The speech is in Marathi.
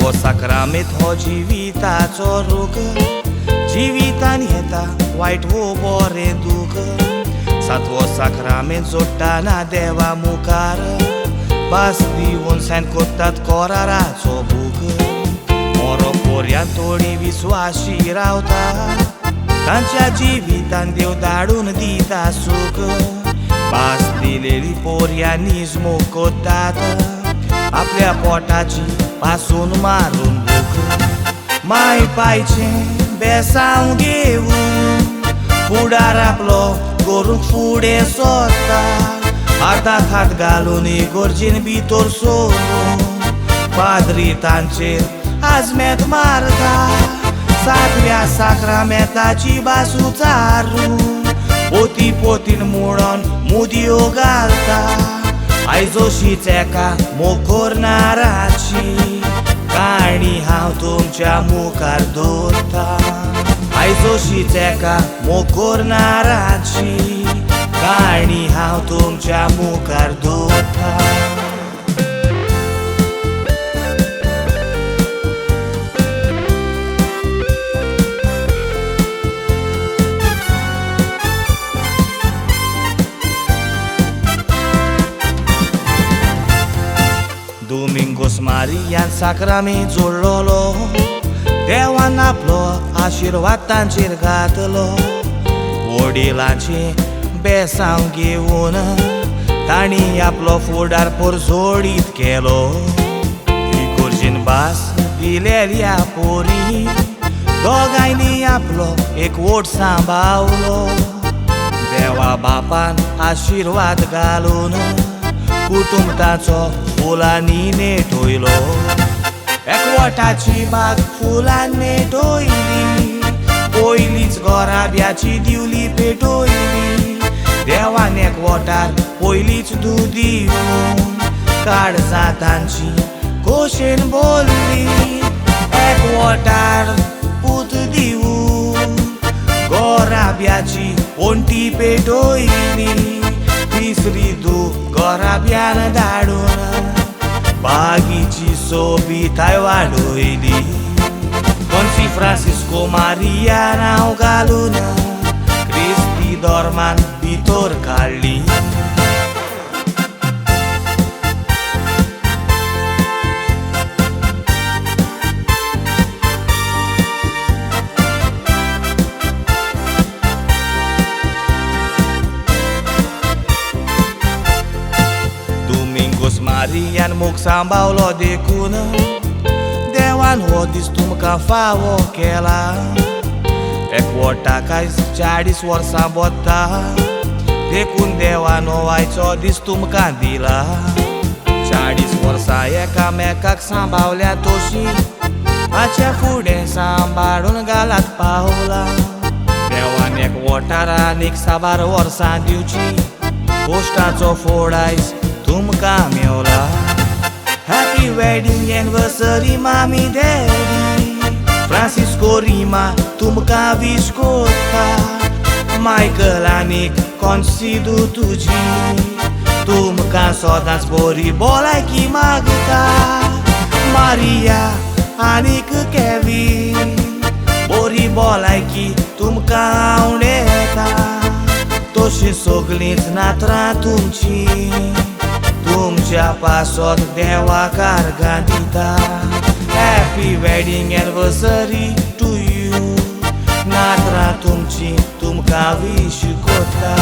सातवो साक्रामेंत हो जिविताचो रूख, जिवितान येता वायट वो बरें दूख. सातवो साक्रामेंत जोडटाना देवा मुखार, भास दिवन सायन कोत्तात कोराराचो बूक. मोरो पर्यंत थोडी विस्वाशी रावता, तांच्या जिवितान देव धाडून दिता सूख. भास दिलेली पोरयांनीच मोग कोत्तात, आपल्या पोटाची पासून मारून भूक. माय पायचें बेसांव घेवन फुडार आपलो करूंक फुडें सोदता. हाताक हात घालून इगोर्जेन भितर सोडून पाद्री तांचेर आजमेत मारता. सातव्या साक्रामेंताची बासू चारून पोती पोतीन मोडोन मुदयो घालता. आयजोशीच एका मोग करनाराची काणी हांव तुमच्या मुखार दवरता. आयजोशीच एका मोग करनाराची काणी हांव तुमच्या मुखार दवरता. दोमिंगोस मारियान साक्रामेंत जोडलोलो, देवान आपलो आशिर्वाद तांचेर घातलो. वडिलांचे बेसांव घेवन तांणी आपलो फुडार परजोडीत केलो. इगोर्जेन भास दिलेल्या पोरी दोगांयनी आपलो एकवोट सांबाळलो. देवा बापान आशिर्वाद घालून कुटुंब ताचो फुलांनी नेटोयलो. एकवटाची बाग फुलान नेटोयली, पयलींच घोराब्याची दिवली पेटोयली. देवान एकवटार पयलींच दूद दिवन काळजां तांची खोशेन भरली. एकवटार पूत दिवन घोराब्याची ओंटी पेटोयली. तिसरी दूख घोराब्यान धाडून बागीची सोबीताय वाडोयली. कोन्सी फ्रांसिस्को मारिया नांव घालून क्रिस्ती धर्मान भितर काडली. दोमिंगोस मारियान मोग सांबाळलो देखून देवान हो दीस तुमकां फावो केला. एकवटाक आयज 40 वर्सां बोत्ता, देखून देवान हो आयचो दीस तुमकां दिला. 40 वर्सां एकामेकाक सांबाळल्या तोशी ताच्या फुडें सांबाळून घालात पावला. देवान एकवटार आनीक 7 वर्सां दिवची, पोस्टाचो फोड आयज तुमकां मेवला. हॅपी वेडिंग एनिवर्सरी मामी डॅडी, फ्रांसिस्को रिमा तुमकां विश कोत्ता. मायकल आनीक कॉन्सिदू तुजी तुमकां सदांच बरी भलायकी मागता. मारिया आनीक केविन बरी भलायकी तुमकां आवडेता. तशी सगळींच नात्रां तुमची तुमच्या पासत देवाक आर्गां दिता. Happy wedding anniversary to you, नात्रां तुमची तुमकां विश कोत्ता.